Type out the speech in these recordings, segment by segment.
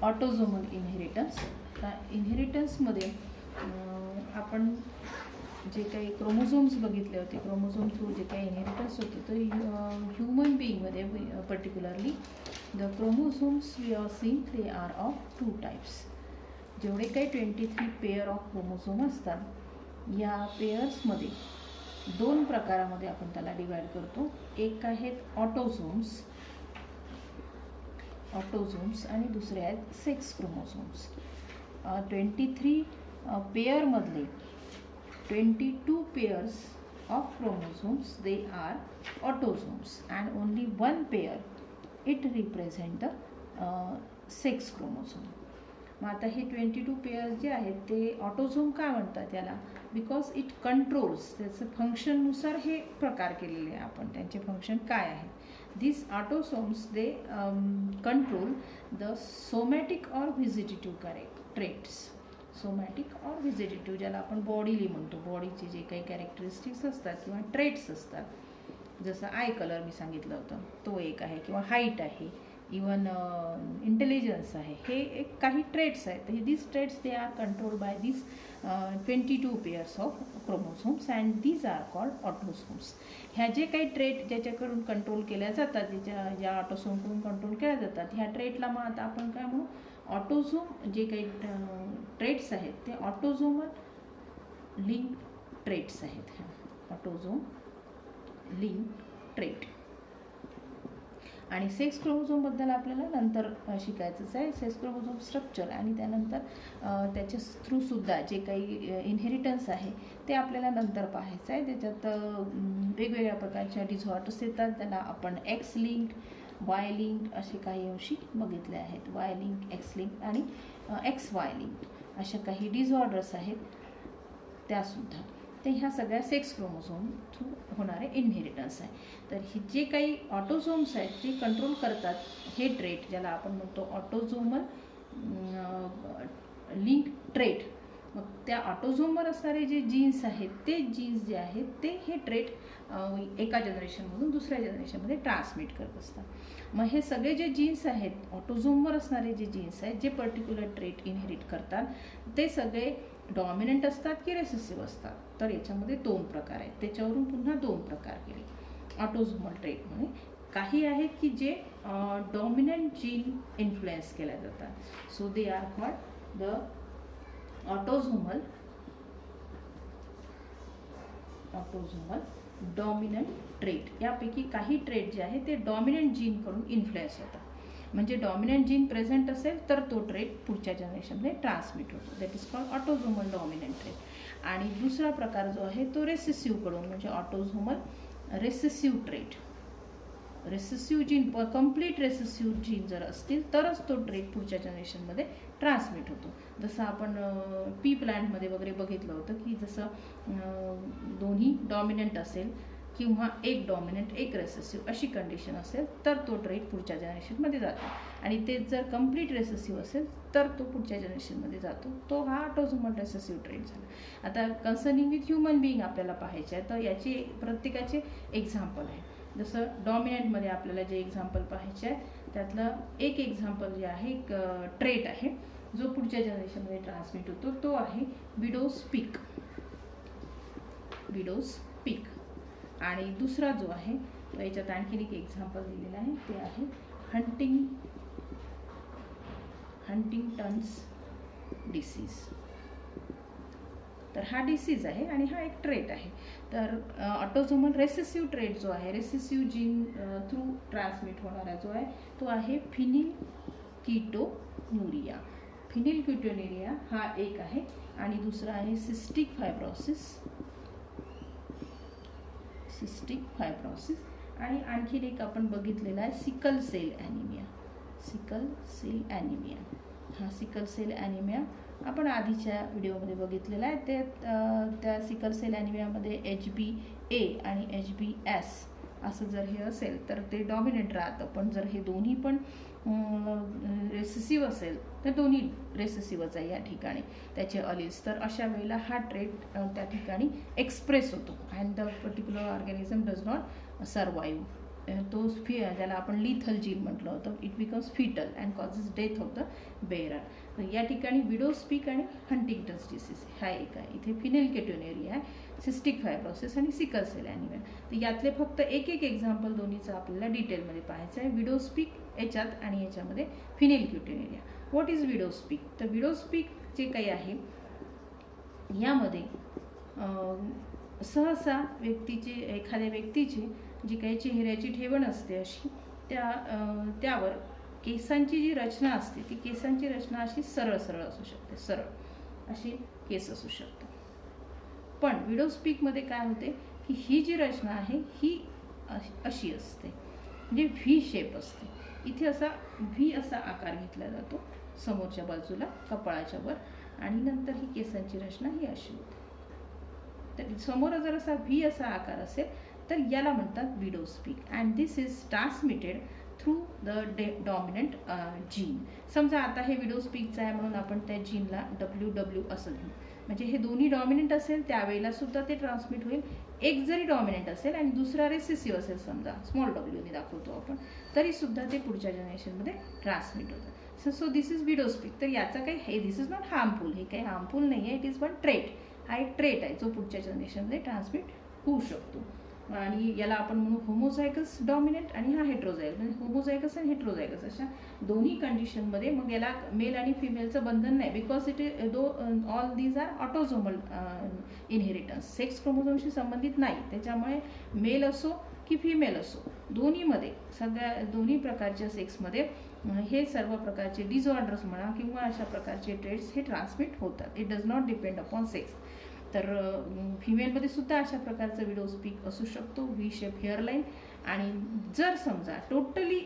Autosomal inheritance. इनहेरिटन्समध्ये आपण जे काही क्रोमोझोम्स बघितले होते, क्रोमोझोम थ्रू जे काही इनहेरिटन्स होते, तर ह्युमन बिईंगमध्ये particularly the chromosomes we are seen they are of 2 types. जेवढे काही 23 पेअर ऑफ क्रोमोझोम असतात या पेअर्समध्ये 2 प्रकारामध्ये आपण त्याला डिवाइड करतो. एक आहेत ऑटोझोम्स आणि दुसरे आहेत sex chromosomes. 23 पेअरमधले 22 pairs of chromosomes they are autosomes and only 1 pair it represent the sex chromosome. मग आता हे 22 पेअर्स जे आहेत ते ऑटोझोम का म्हणतात याला? बिकॉज इट कंट्रोल्स, त्याचं फंक्शननुसार हे प्रकार केलेले आहे आपण, त्यांचे फंक्शन काय आहे. This autosomes they control the somatic or vegetative traits. Somatic or vegetative ज्याला आपण बॉडीली म्हणतो, बॉडीचे जे काही कॅरेक्टरिस्टिक्स असतात किंवा ट्रेट्स असतात, जसं आय कलर मी सांगितलं होतं तो एक आहे, किंवा हाईट आहे, इवन इंटेलिजन्स आहे, हे एक काही ट्रेट्स आहेत. तर this traits they are controlled by this 22 pairs of chromosomes and these are called autosomes. ह्या जे काही ट्रेट ज्याच्याकडून कंट्रोल केल्या जातात, ज्या ऑटोझोमकडून कंट्रोल केल्या जातात, ह्या ट्रेटला मग आता आपण काय म्हणू, ऑटोझोम. जे काही ट्रेट्स आहेत ते ऑटोझोमल लिंक ट्रेट्स आहेत. Autosome link trait. आणि सेक्स क्रोमोझोमबद्दल आपल्याला नंतर शिकायचंच आहे. सेक्स क्रोमोझोम स्ट्रक्चर आणि त्यानंतर त्याच्या थ्रूसुद्धा जे काही इनहेरिटन्स आहे ते आपल्याला नंतर पाहायचं आहे. त्याच्यात वेगवेगळ्या प्रकारच्या डिसऑर्डर्स येतात, त्याला आपण एक्स लिंक्ड, वाय लिंक्ड असे काही अंशी बघितले आहेत. वाय लिंक, एक्स लिंक आणि एक्स वाय लिंक अशा काही डिसऑर्डर्स आहेत त्यासुद्धा. ते ह्या सगळ्या सेक्स क्रोमोझोम थ्रू होणारे इनहेरिटन्स आहे. तर हे जे काही ऑटोझोम्स आहेत ते कंट्रोल करतात हे ट्रेट, ज्याला आपण म्हणतो ऑटोझोमल लिंक ट्रेट. मग त्या ऑटोझोमवर असणारे जे जीन्स आहेत ते जीन्स जे आहेत ते हे ट्रेट एका जनरेशनमधून दुसऱ्या जनरेशनमध्ये ट्रान्समिट करत असतात. मग हे सगळे जे जीन्स आहेत, ऑटोझोमवर असणारे जे जीन्स आहेत जे पर्टिक्युलर ट्रेट इनहेरिट करतात, ते सगळे डॉमिनंट असतात की रेसेसिव्ह असतात? तर याच्यामध्ये 2 प्रकार आहेत. त्याच्यावरून पुन्हा 2 प्रकार केले ऑटोझोमल ट्रेटमध्ये. काही आहेत की जे डॉमिनंट जीन इन्फ्लुएन्स केल्या जातात, so they are called the autosomal dominant trait. यापैकी काही ट्रेट जे आहे ते डॉमिनंट जीनकडून इन्फ्लुएन्स होतात. म्हणजे डॉमिनंट जीन प्रेझेंट असेल तर तो ट्रेट पुढच्या जनरेशनमध्ये ट्रान्समिट होतो. That is called autosomal dominant trait. आणि दुसरा प्रकार जो आहे तो रेसेसिव्हकडून, म्हणजे autosomal recessive trait. Recessive gene, complete recessive gene जर असतील तरच तो ट्रेट पुढच्या जनरेशनमध्ये ट्रान्समिट होतो. जसं आपण पी प्लांटमध्ये वगैरे बघितलं होतं की जसं दोन्ही डॉमिनंट असेल किंवा एक डॉमिनंट एक रेसेसिव्ह अशी कंडिशन असेल तर तो ट्रेट पुढच्या जनरेशनमध्ये जातो. आणि ते जर कंप्लीट रेसेसिव्ह असेल तर तो पुढच्या जनरेशनमध्ये जातो. तो हा ऑटोझोमल रेसेसिव्ह ट्रेट झाला. आता कन्सर्निंग विथ ह्युमन बिईंग आपल्याला पाहायचे आहे, तर याची प्रत्येकाचे एक्झाम्पल आहे. जसं डॉमिनंटमध्ये आपल्याला जे एक्झाम्पल पाहायचे आहे त्यातलं एक एक्झाम्पल जे आहे, एक ट्रेट आहे जो पुढच्या जनरेशनमध्ये ट्रान्समिट होतो, तो आहे विडोज पीक. आणि दुसरा जो आहे तो याच्यात आणखीन एक एक्झाम्पल दिलेला आहे, ते आहे हंटिंग्टन्स डिसीज. तर हा डिसीज आहे आणि हा एक ट्रेट आहे. तर ऑटोझोमल रेसेसिव्ह ट्रेट जो आहे, रेसेसिव्ह जीन थ्रू ट्रान्समिट होणारा जो आहे तो आहे फिनिलकीटोन्युरिया. फिनिलकीटोन्युरिया हा एक आहे. आणि दुसरा आहे सिस्टिक फायब्रोसिस. आणि आणखीन एक आपण बघितलेला आहे सिकल सेल ॲनिमिया. हा सिकल सेल ॲनिमिया आपण आधीच्या व्हिडिओमध्ये बघितलेला आहे. ते त्या सिकल सेल ॲनिमियामध्ये HbA आणि HbS असं जर हे असेल तर ते डॉमिनंट राहतं. पण जर हे दोन्ही पण रेसेसिव्ह असेल तर दोन्ही रेसेसिव्हच आहे या ठिकाणी त्याचे अलील्स. तर अशा वेळेला हा ट्रेट त्या ठिकाणी एक्सप्रेस होतो and the particular organism does not survive. तो ज्याला आपण लिथल जीन म्हटलं होतं, it becomes fatal and causes death of the bearer. तर या ठिकाणी विडोज पीक आणि हंटिंग्टन्स डिसीज हा एक आहे. इथे फिनेलकेटोन्युरिया आहे, सिस्टिक फायब्रोसिस आणि सिकल सेल ॲनिमिया. तर यातले फक्त एक एक्झाम्पल दोन्हीचं आपल्याला डिटेलमध्ये पाहायचं आहे. विडोज पीक याच्यात आणि याच्यामध्ये फिनेलकेटोन्युरिया. व्हॉट इज विडोज पीक? तर विडोज पीक जे काही आहे यामध्ये सहसा एखाद्या व्यक्तीची जी काही चेहऱ्याची ठेवण असते अशी त्यावर केसांची जी रचना असते ती केसांची रचना अशी सरळ सरळ असू शकते, सरळ अशी केस असू शकते. पण विडोज पीकमध्ये काय होते की ही जी रचना आहे ही अशी असते, म्हणजे व्ही शेप असते. इथे असा व्ही असा आकार घेतला जातो समोरच्या बाजूला कपाळाच्या वर, आणि नंतर ही केसांची रचना ही अशी होते. तर समोर जर असा व्ही असा आकार असेल तर याला म्हणतात widows peak. And this is transmitted through the dominant gene. समजा आता हे विडोज पीकचं आहे म्हणून आपण त्या जीनला WW असं घेऊ, म्हणजे हे दोन्ही डॉमिनंट असेल त्यावेळेला सुद्धा ते ट्रान्समिट होईल. एक जरी डॉमिनंट असेल आणि दुसरा रेसेसिव्ह असेल, समजा स्मॉल डब्ल्यूने दाखवतो आपण, तरी सुद्धा ते पुढच्या जनरेशनमध्ये ट्रान्समिट होतं. सो दिस इज विडोज पीक. तर याचा काही दिस इज नॉट हार्मफुल, हे काही हार्मफुल नाही आहे, इट इज वन ट्रेट. हा एक ट्रेट आहे जो पुढच्या जनरेशनमध्ये ट्रान्समिट होऊ शकतो. आणि याला आपण म्हणू होमोझायगस डॉमिनंट आणि हा हेट्रोझायगस. म्हणजे होमोझायगस आणि हेट्रोझायगस अशा दोन्ही कंडिशनमध्ये मग याला मेल आणि फिमेलचं बंधन नाही, because it is all these are autosomal inheritance, sex क्रोमोझोमशी संबंधित नाही. त्याच्यामुळे मेल असो की फिमेल असो दोन्हीमध्ये दोन्ही प्रकारच्या सेक्समध्ये हे सर्व प्रकारचे डिसऑर्डर्स म्हणा किंवा अशा प्रकारचे ट्रेट्स हे ट्रान्समिट होतात. It does not depend upon sex. तर फिमेलमध्ये सुद्धा अशा प्रकारचं विडोज पीक असू शकतो, व्ही शेप हेअरलाईन. आणि जर समजा टोटली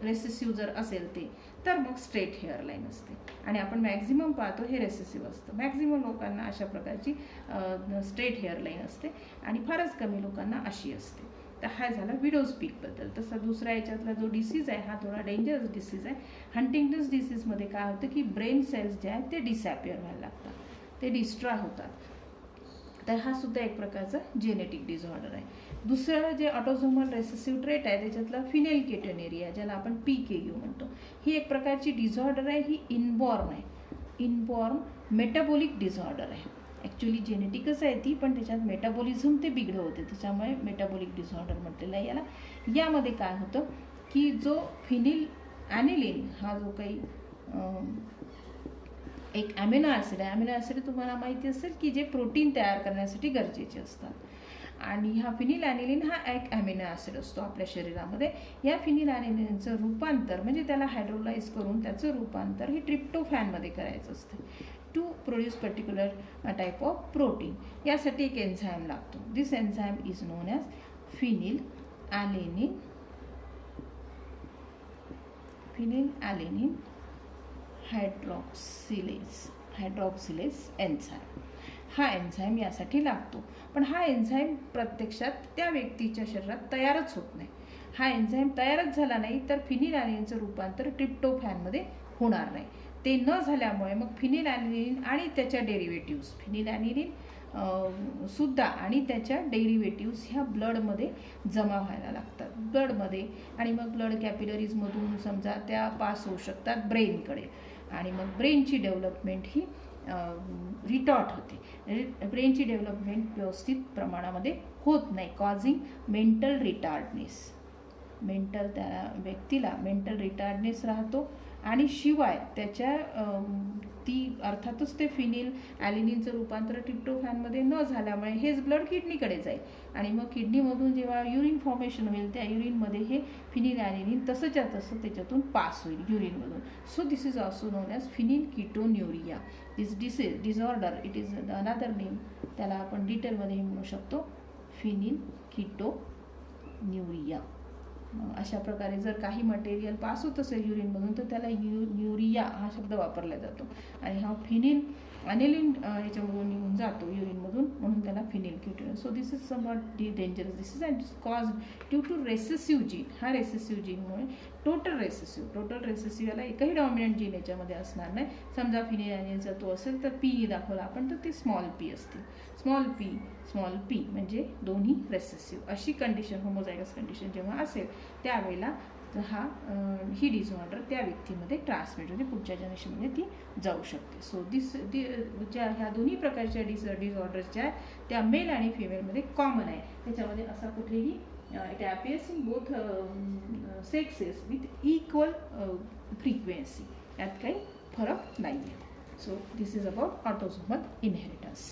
रेसेसिव्ह जर असेल ते, तर मग स्ट्रेट हेअरलाईन असते. आणि आपण मॅक्झिमम पाहतो हे रेसेसिव्ह असतं. मॅक्झिमम लोकांना अशा प्रकारची स्ट्रेट हेअरलाईन असते आणि फारच कमी लोकांना अशी असते. तर हा झाला विडोज पीकबद्दल. तसा दुसरा याच्यातला जो डिसीज आहे हा थोडा डेंजरस डिसीज आहे. हंटिंग्टन्स डिसीजमध्ये काय होतं की ब्रेन सेल्स जे आहेत ते डिसॅपियर व्हायला लागतात, ते डिस्ट्रॉय होतात. तर हा सुद्धा एक प्रकारचा जेनेटिक डिसऑर्डर आहे. दुसरं जे ऑटोझोमल रेसेसिव्ह ट्रेट आहे त्याच्यातला फिनेलकेटोन्युरिया, ज्याला आपण PKU म्हणतो, ही एक प्रकारची डिसऑर्डर आहे. ही इनबॉर्न आहे, इनबॉर्न मेटाबॉलिक डिसऑर्डर आहे. ॲक्च्युली जेनेटिकच आहे ती, पण त्याच्यात मेटाबॉलिझम ते बिघडवते, त्याच्यामुळे मेटाबॉलिक डिसऑर्डर म्हटलेलं आहे याला. यामध्ये काय होतं की जो फिनिल ॲनिलिन हा जो काही एक ॲमिनो ॲसिड आहे, ॲमिनो ॲसिड तुम्हाला माहिती असेल की जे प्रोटीन तयार करण्यासाठी गरजेचे असतात. आणि हा फिनिल ॲनिलिन हा एक ॲमिनो ॲसिड असतो आपल्या शरीरामध्ये. या फिनिल ॲनिलिनचं रूपांतर म्हणजे त्याला हायड्रोलाइज करून त्याचं रूपांतर हे ट्रिप्टोफॅनमध्ये करायचं असतं to produce particular type of protein. यासाठी एक एन्झाईम लागतो. This enzyme is known as phenylalanine hydroxylase enzyme. हा एन्झाईम यासाठी लागतो. पण हा एन्झाईम प्रत्यक्षात त्या व्यक्तीच्या शरीरात तयारच होत नाही. हा एन्झाईम तयारच झाला नाही तर फिनिल ॲनिलिनचं रूपांतर ट्रिप्टोफॅनमध्ये होणार नाही. ते न झाल्यामुळे मग फिनिल ॲनिलिन आणि त्याच्या डेरिव्हेटिव्स, फिनिल ॲनिलिन सुद्धा आणि त्याच्या डेरिव्हेटिव्स ह्या ब्लडमध्ये जमा व्हायला लागतात ब्लडमध्ये. आणि मग ब्लड कॅपिलरीजमधून समजा त्या पास होऊ शकतात ब्रेनकडे. आणि मग ब्रेनची डेव्हलपमेंट ही रिटॉर्ट होते. ब्रेनची डेव्हलपमेंट व्यवस्थित प्रमाणामध्ये होत नाही, कॉझिंग मेंटल रिटार्डनेस. त्या व्यक्तीला मेंटल रिटार्डनेस राहतो. आणि शिवाय त्याच्या अर्थातच ते फिनिल ॲलिनिनचं रूपांतर ट्रिप्टोफॅनमध्ये न झाल्यामुळे हेच ब्लड किडनीकडे जाईल. आणि मग किडनीमधून जेव्हा युरिन फॉर्मेशन होईल त्या युरिनमध्ये हे फिनिल ॲलिनिन तसंच्या तसं त्याच्यातून पास होईल युरिनमधून. So this is also known as phenylketonuria. This disorder it is another name. त्याला आपण डिटेलमध्ये म्हणू शकतो फिनिलकेटोन्युरिया. अशा प्रकारे जर काही मटेरियल पास होत असेल युरिनमधून तर त्याला युरिया हा शब्द वापरला जातो. आणि हा फिनिल ॲनिलिन याच्यामधून निघून जातो युरिनमधून, म्हणून त्याला phenylketonuria. So this is somewhat dangerous disease and cause due to recessive gene. हा रेसेसिव्ह जीनमुळे टोटल रेसेसिव्ह याला एकही डॉमिनंट जीन याच्यामध्ये असणार नाही. समजा फिनिल ॲनिलिनचा तो असेल तर P दाखवला आपण तर ते स्मॉल p असतील. स्मॉल p स्मॉल पी म्हणजे दोन्ही रेसेसिव्ह अशी कंडिशन होमोझायगस कंडिशन जेव्हा असेल त्यावेळेला ही डिसऑर्डर त्या व्यक्तीमध्ये ट्रान्समिट होते, पुढच्या जनरेशनमध्ये ती जाऊ शकते. सो ज्या ह्या दोन्ही प्रकारच्या डिसऑर्डर्सच्या त्या मेल आणि फिमेलमध्ये कॉमन आहे. त्याच्यामध्ये असा कुठेही it appears in both sexes with equal frequency, यात काही फरक नाही आहे. So this is about autosomal inheritance.